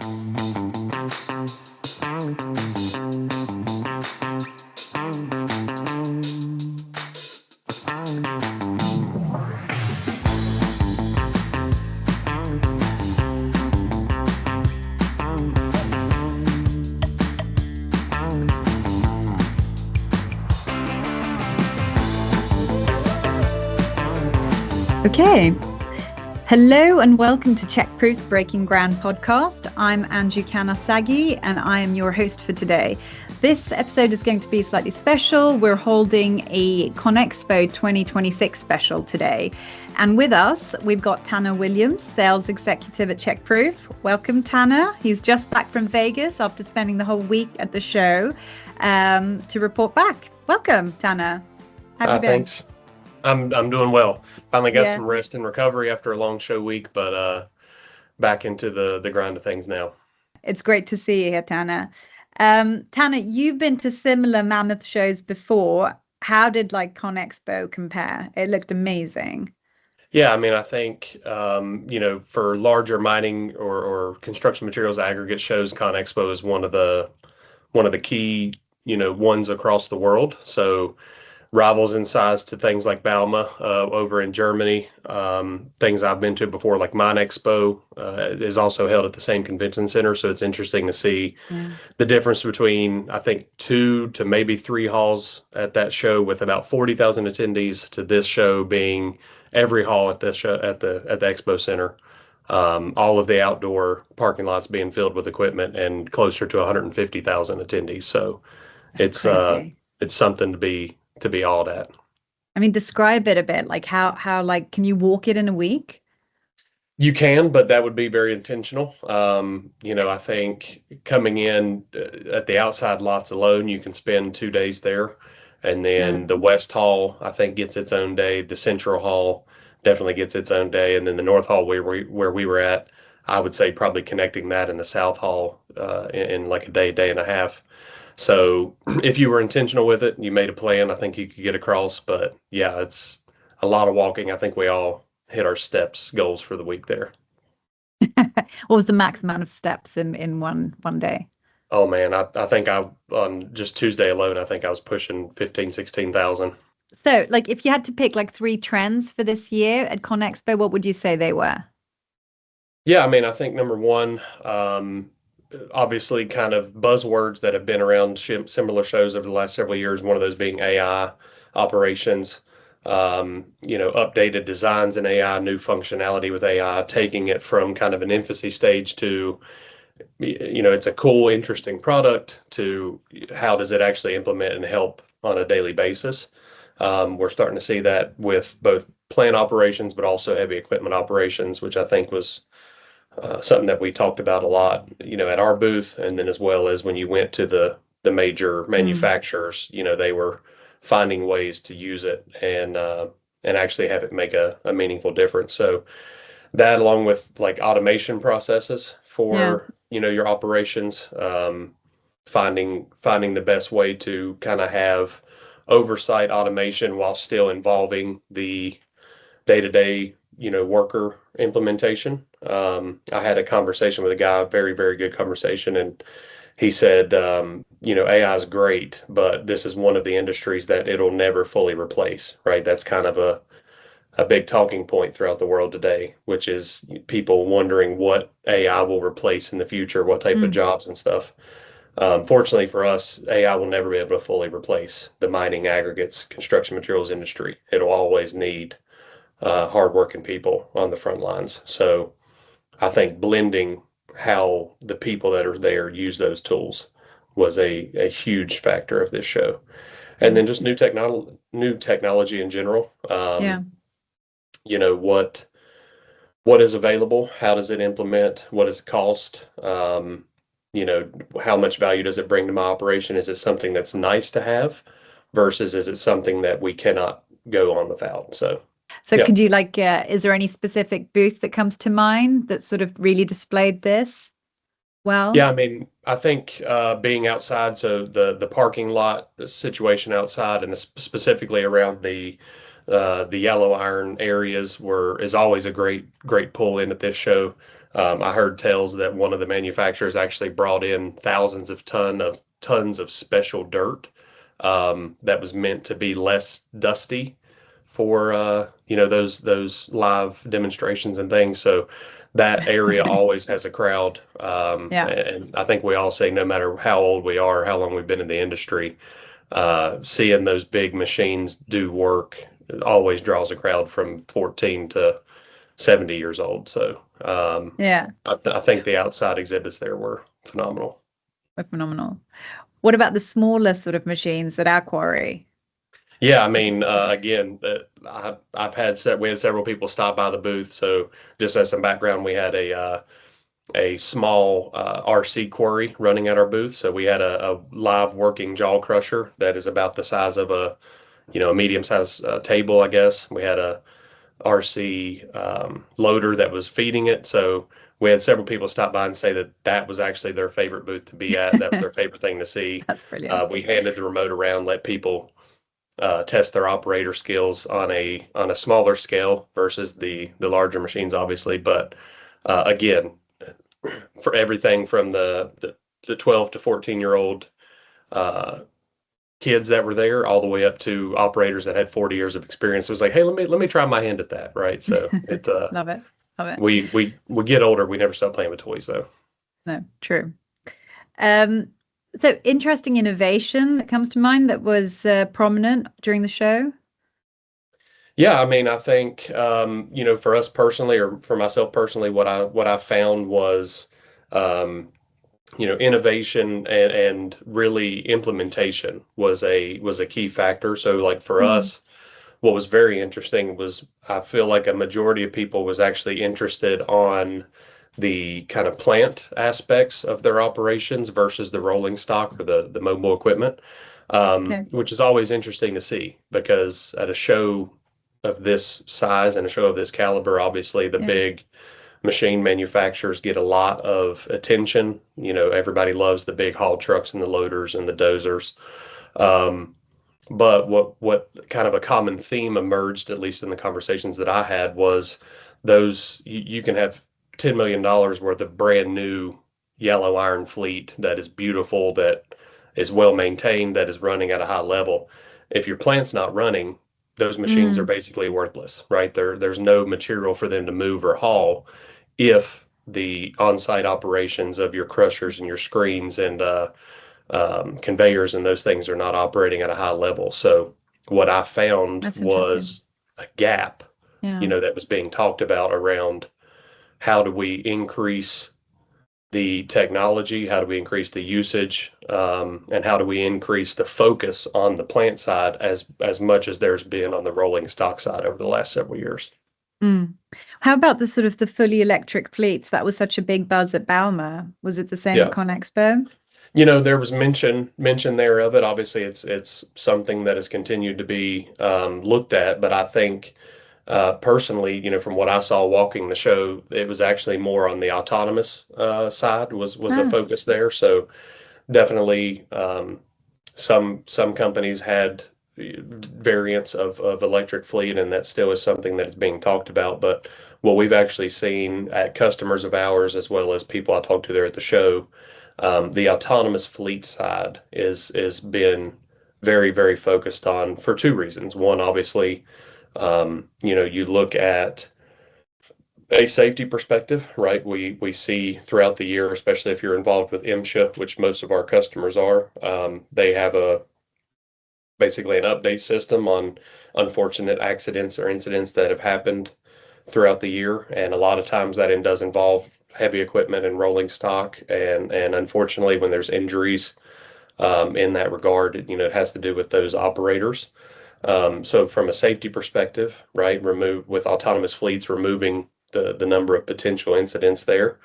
Okay. Hello and welcome to CheckProof's Breaking Ground podcast. I'm Anju Kanasagi and I am your host for today. This episode is going to be slightly special. We're holding a CONEXPO 2026 special today. And with us, we've got Tanner Williams, Sales Executive at CheckProof. Welcome, Tanner. He's just back from Vegas after spending the whole week at the show to report back. Welcome, Tanner. How have you been? Thanks. I'm doing well. Finally got Yeah. some rest and recovery after a long show week, but back into the grind of things now. It's great to see you here, Tanner. Tanner, you've been to similar mammoth shows before. How did CONEXPO compare? It looked amazing. Yeah, I mean, I think for larger mining or construction materials aggregate shows, ConExpo is one of the key ones across the world. So rivals in size to things like Bauma over in Germany. Things I've been to before, like MINExpo, is also held at the same convention center. So it's interesting to see the difference between, I think, 2 to maybe 3 halls at that show with about 40,000 attendees to this show being every hall at this show at the expo center. All of the outdoor parking lots being filled with equipment and closer to 150,000 attendees. So That's crazy. it's something to be awed at. I mean, describe it a bit. How can you walk it in a week? You can, but that would be very intentional. I think coming in at the outside lots alone, you can spend 2 days there. And then the West Hall, I think, gets its own day. The Central Hall definitely gets its own day. And then the North Hall where we were at, I would say probably connecting that in the South Hall in like a day and a half. So if you were intentional with it, you made a plan, I think you could get across. But yeah, it's a lot of walking. I think we all hit our steps goals for the week there. What was the max amount of steps in one day? Oh man, I think on just Tuesday alone, I think I was pushing 15, 16,000. So, if you had to pick 3 trends for this year at CONEXPO, what would you say they were? Yeah, I mean, I think number one, obviously kind of buzzwords that have been around similar shows over the last several years, one of those being AI operations, updated designs in AI, new functionality with AI, taking it from kind of an infancy stage to, it's a cool, interesting product to how does it actually implement and help on a daily basis. We're starting to see that with both plant operations, but also heavy equipment operations, which I think was something that we talked about a lot, at our booth, and then as well as when you went to the major manufacturers, they were finding ways to use it and actually have it make a meaningful difference. So that, along with automation processes for your operations, finding the best way to kind of have oversight automation while still involving the day-to-day worker implementation. I had a conversation with a guy, a very, very good conversation, and he said, AI is great, but this is one of the industries that it'll never fully replace, right? That's kind of a big talking point throughout the world today, which is people wondering what AI will replace in the future, what type of jobs and stuff. Fortunately for us, AI will never be able to fully replace the mining, aggregates, construction materials industry. It'll always need hardworking people on the front lines. So I think blending how the people that are there use those tools was a huge factor of this show. And then just new technology in general. What is available? How does it implement? What does it cost? How much value does it bring to my operation? Is it something that's nice to have versus is it something that we cannot go on without? So could you is there any specific booth that comes to mind that sort of really displayed this well? Yeah, I mean, I think being outside, so the parking lot situation outside, and specifically around the yellow iron areas, is always a great pull in at this show. I heard tales that one of the manufacturers actually brought in thousands of tons of special dirt that was meant to be less dusty for those live demonstrations and things. So that area always has a crowd, Yeah. and I think we all say no matter how old we are, how long we've been in the industry, seeing those big machines do work always draws a crowd from 14 to 70 years old. So Yeah. I think the outside exhibits there were phenomenal. Phenomenal. What about the smaller sort of machines at our quarry? Yeah, I mean, again, we had several people stop by the booth. So just as some background, we had a small RC quarry running at our booth. So we had a live working jaw crusher that is about the size of a medium-sized table, I guess. We had a RC loader that was feeding it. So we had several people stop by and say that that was actually their favorite booth to be at. That was their favorite thing to see. That's brilliant. We handed the remote around, let people test their operator skills on a smaller scale versus the larger machines, obviously. But again, for everything from the 12 to 14-year-old uh, kids that were there, all the way up to operators that had 40 years of experience. It was like, hey, let me try my hand at that, right? So it Love it. Love it. we get older, we never stop playing with toys, though. No, true. Um, so interesting innovation that comes to mind that was prominent during the show. Yeah, I mean, I think for us personally, or for myself personally, what I found was um, innovation and really implementation was a key factor. So like for Mm, us, what was very interesting was I feel like a majority of people was actually interested on the kind of plant aspects of their operations versus the rolling stock or the mobile equipment, okay. which is always interesting to see because at a show of this size and a show of this caliber, obviously the Yeah. big machine manufacturers get a lot of attention. Everybody loves the big haul trucks and the loaders and the dozers. Um, but what kind of a common theme emerged, at least in the conversations that I had, was those you can have $10 million worth of brand new yellow iron fleet that is beautiful, that is well maintained, that is running at a high level. If your plant's not running, those machines are Mm, basically worthless, right? There's no material for them to move or haul if the on-site operations of your crushers and your screens and conveyors and those things are not operating at a high level. So what I found that's interesting. was a gap, Yeah. that was being talked about around how do we increase the technology, how do we increase the usage, and how do we increase the focus on the plant side as much as there's been on the rolling stock side over the last several years. Mm. How about the sort of the fully electric fleets? That was such a big buzz at Bauma. Was it the same at Yeah. CONEXPO? There was mention there of it. Obviously, it's something that has continued to be looked at, but I think personally, from what I saw walking the show, it was actually more on the autonomous side was a Ah, focus there. So definitely, some companies had variants of electric fleet, and that still is something that is being talked about. But what we've actually seen at customers of ours, as well as people I talked to there at the show, the autonomous fleet side is been very, very focused on for two reasons. One, obviously, you look at a safety perspective, right? We see throughout the year, especially if you're involved with MSHA, which most of our customers are, they have a basically an update system on unfortunate accidents or incidents that have happened throughout the year. And a lot of times that does involve heavy equipment and rolling stock. And unfortunately, when there's injuries in that regard, it has to do with those operators. So from a safety perspective, right, remove with autonomous fleets, removing the number of potential incidents there.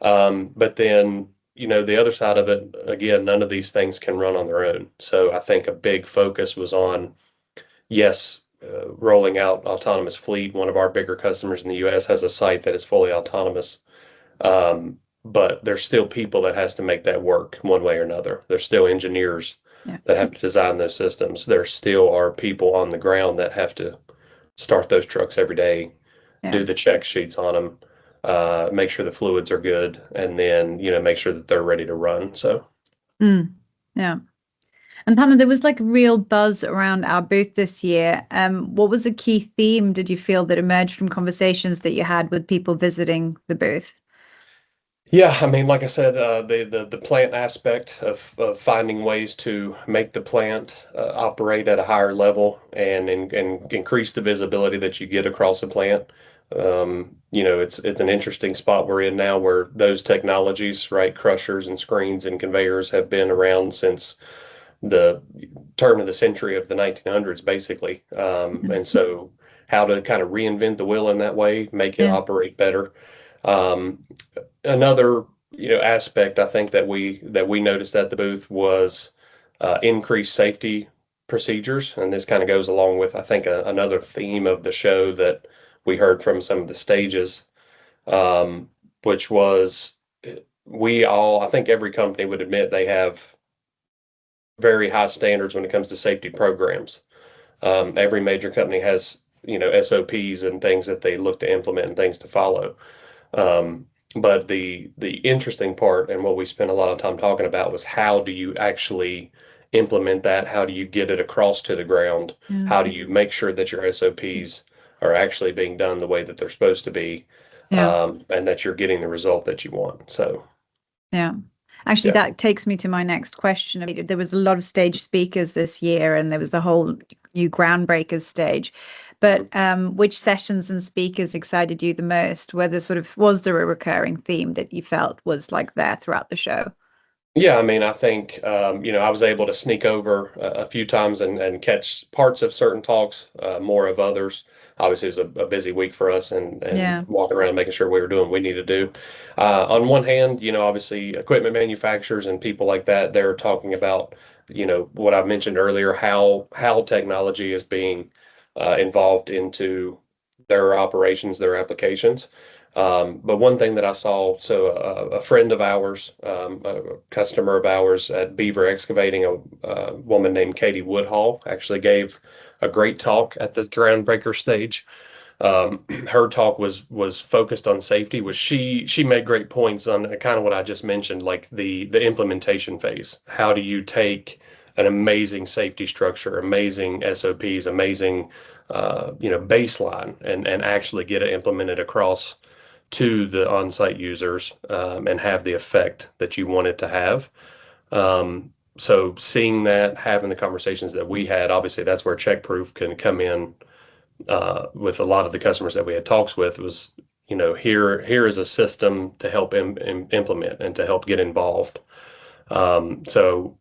But then, the other side of it, again, none of these things can run on their own. So I think a big focus was on, yes, rolling out autonomous fleet. One of our bigger customers in the U.S. has a site that is fully autonomous. But there's still people that has to make that work one way or another. There's still engineers yeah. that have to design those systems. There still are people on the ground that have to start those trucks every day, Yeah. do the check sheets on them. make sure the fluids are good, and then, make sure that they're ready to run. So, Mm. Yeah. And Hannah, there was like real buzz around our booth this year. What was a key theme did you feel that emerged from conversations that you had with people visiting the booth? yeah, I mean, like I said, the plant aspect of finding ways to make the plant operate at a higher level and increase the visibility that you get across a plant. It's an interesting spot we're in now where those technologies, right, crushers and screens and conveyors have been around since the turn of the century of the 1900s, basically. And so, how to kind of reinvent the wheel in that way, make it Yeah. operate better. Um, Another aspect I think that we noticed at the booth was increased safety procedures, and this kind of goes along with I think another theme of the show that we heard from some of the stages, um, which was we all I think every company would admit they have very high standards when it comes to safety programs. Every major company has SOPs and things that they look to implement and things to follow. Um, but the interesting part and what we spent a lot of time talking about was how do you actually implement that? How do you get it across to the ground? Yeah. How do you make sure that your SOPs are actually being done the way that they're supposed to be, Yeah. and that you're getting the result that you want? So, Yeah. Actually, yeah. that takes me to my next question. I mean, there was a lot of stage speakers this year, and there was the whole new groundbreakers stage. But which sessions and speakers excited you the most? Whether sort of was there a recurring theme that you felt was like there throughout the show? Yeah, I mean, I think I was able to sneak over a few times and catch parts of certain talks, more of others. Obviously, it was a busy week for us, and Yeah. walking around making sure we were doing what we need to do. On one hand, obviously, equipment manufacturers and people like that, they're talking about, what I mentioned earlier, how technology is being involved into their operations, their applications. But one thing that I saw, so a friend of ours, a customer of ours at Beaver Excavating, a woman named Katie Woodhall, actually gave a great talk at the groundbreaker stage. Her talk was focused on safety. Was she made great points on kind of what I just mentioned, like the implementation phase. How do you take an amazing safety structure, amazing SOPs, amazing baseline, and actually get it implemented across to the on-site users, and have the effect that you want it to have. So seeing that, having the conversations that we had, obviously that's where CheckProof can come in, with a lot of the customers that we had talks with was, here is a system to help implement and to help get involved. So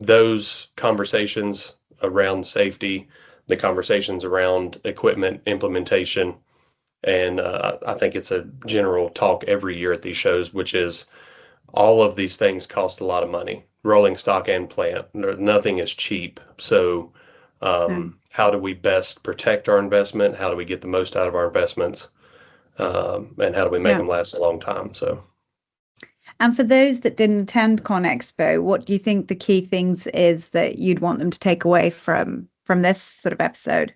those conversations around safety, the conversations around equipment implementation, and I think it's a general talk every year at these shows, which is all of these things cost a lot of money, rolling stock and plant. Nothing is cheap. So, Yeah. how do we best protect our investment? How do we get the most out of our investments? And how do we make Yeah. them last a long time? So, And for those that didn't attend ConExpo, what do you think the key things is that you'd want them to take away from this sort of episode?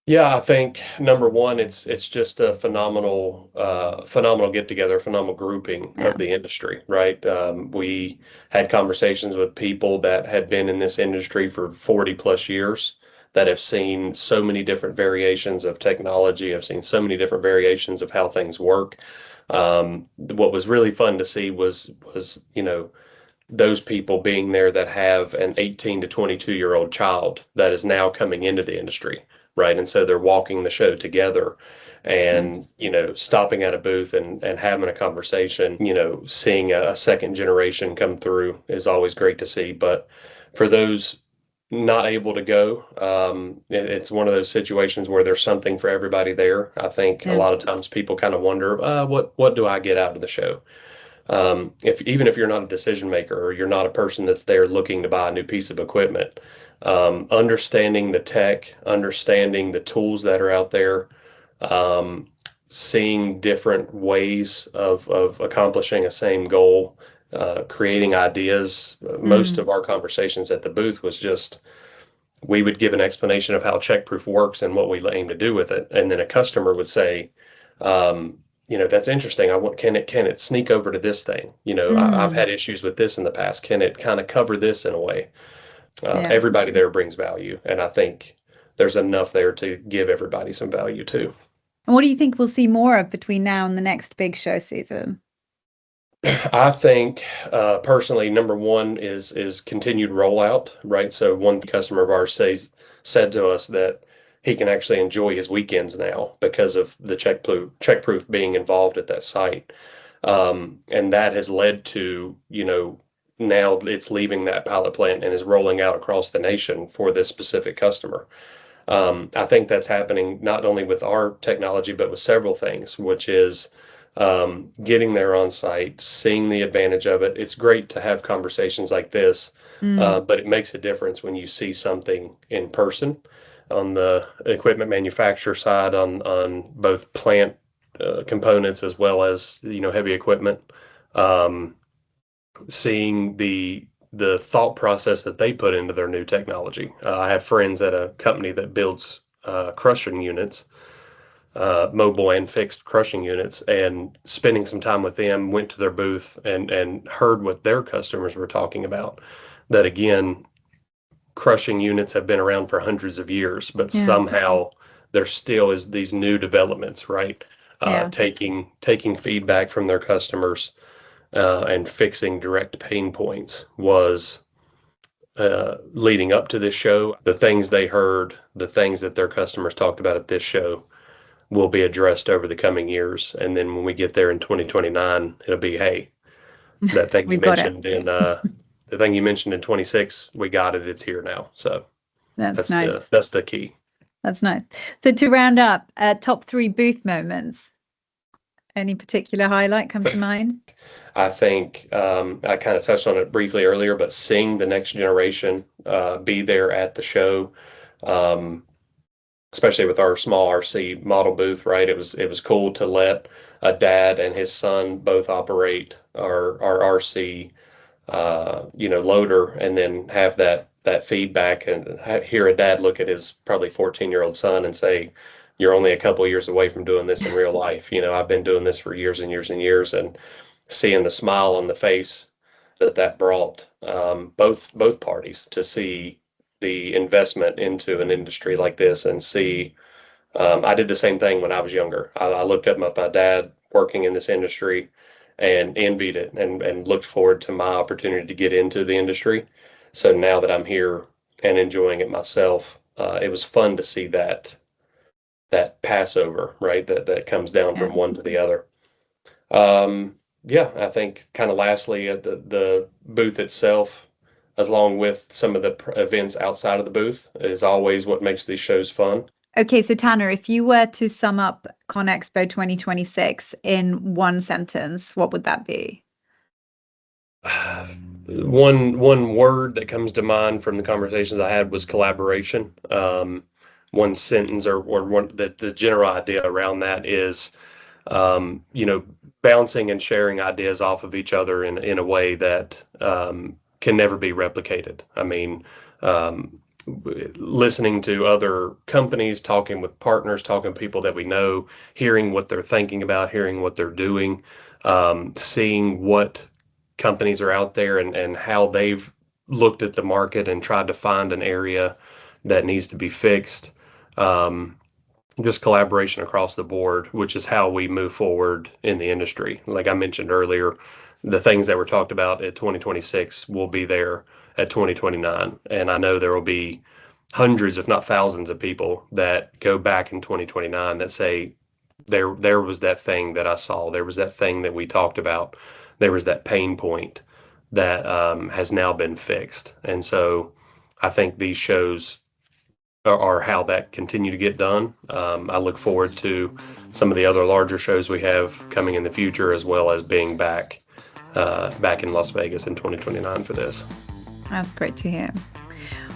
yeah, I think number one, it's just a phenomenal get together, phenomenal grouping Yeah. of the industry, right? We had conversations with people that had been in this industry for 40 plus years, that have seen so many different variations of technology, have seen so many different variations of how things work. What was really fun to see was those people being there that have an 18 to 22-year-old child that is now coming into the industry, right? And so they're walking the show together, and Nice. stopping at a booth and having a conversation, seeing a second generation come through is always great to see. But for those not able to go, it's one of those situations where there's something for everybody there. I think a Yeah. lot of times people kind of wonder, what do I get out of the show? If even if you're not a decision maker, or you're not a person that's there looking to buy a new piece of equipment, understanding the tech, understanding the tools that are out there, um, seeing different ways of accomplishing a same goal, creating ideas. Most Mm. of our conversations at the booth was just we would give an explanation of how CheckProof works and what we aim to do with it, and then a customer would say, um, that's interesting. Can it sneak over to this thing? I've Mm, had issues with this in the past. Can it kind of cover this in a way? yeah. Everybody there brings value, and I think there's enough there to give everybody some value too. And what do you think we'll see more of between now and the next big show season? I think personally, number one is continued rollout, right? So one customer of ours said to us that he can actually enjoy his weekends now because of the check proof being involved at that site. And that has led to, now it's leaving that pilot plant and is rolling out across the nation for this specific customer. I think that's happening not only with our technology, but with several things, which is getting there on site, seeing the advantage of it. It's great to have conversations like this, Mm, but it makes a difference when you see something in person on the equipment manufacturer side, on both plant components as well as heavy equipment. Um, Seeing the thought process that they put into their new technology. I have friends at a company that builds crushing units, mobile and fixed crushing units, and spending some time with them, went to their booth and heard what their customers were talking about. That again, crushing units have been around for hundreds of years, but yeah. somehow there still is these new developments, right? Yeah. Taking feedback from their customers and fixing direct pain points was leading up to this show. The things they heard, the things that their customers talked about at this show will be addressed over the coming years. And then when we get there in 2029, it'll be, hey, that thing you We've got it. mentioned in the thing you mentioned in 26, we got it. It's here now. So That's that's nice. the key. That's nice. So to round up, top three booth moments. Any particular highlight come to mind? I think I kind of touched on it briefly earlier, but seeing the next generation be there at the show, um, especially with our small RC model booth, right? It was cool to let a dad and his son both operate our RC loader, and then have that feedback, and hear a dad look at his probably 14-year-old son and say, "You're only a couple of years away from doing this in real life. I've been doing this for years and years and years," and seeing the smile on the face that brought both parties to see the investment into an industry like this and see. I did the same thing when I was younger. I looked at my dad working in this industry and envied it, and looked forward to my opportunity to get into the industry. So now that I'm here and enjoying it myself, it was fun to see that passover, right? That comes down Yeah. from one to the other. Um, yeah, I think kind of lastly, the booth itself, as along with some of the events outside of the booth, is always what makes these shows fun. Okay, so Tanner, if you were to sum up ConExpo 2026 in one sentence, what would that be? One word that comes to mind from the conversations I had was collaboration. One sentence, or one, the general idea around that is, bouncing and sharing ideas off of each other in a way that can never be replicated. I mean, um, listening to other companies, talking with partners, talking to people that we know, hearing what they're thinking about, hearing what they're doing, seeing what companies are out there, and how they've looked at the market and tried to find an area that needs to be fixed. Um, just collaboration across the board, which is how we move forward in the industry. Like I mentioned earlier, the things that were talked about at 2026 will be there at 2029. And I know there will be hundreds, if not thousands, of people that go back in 2029 that say, there was that thing that I saw, there was that thing that we talked about, there was that pain point that has now been fixed. And so I think these shows are how that continue to get done. I look forward to some of the other larger shows we have coming in the future, as well as being back in Las Vegas in 2029 for this. That's great to hear.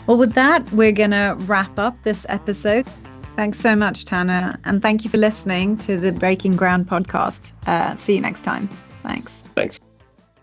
Well, with that, we're going to wrap up this episode. Thanks so much, Tanner. And thank you for listening to the Breaking Ground podcast. See you next time. Thanks. Thanks.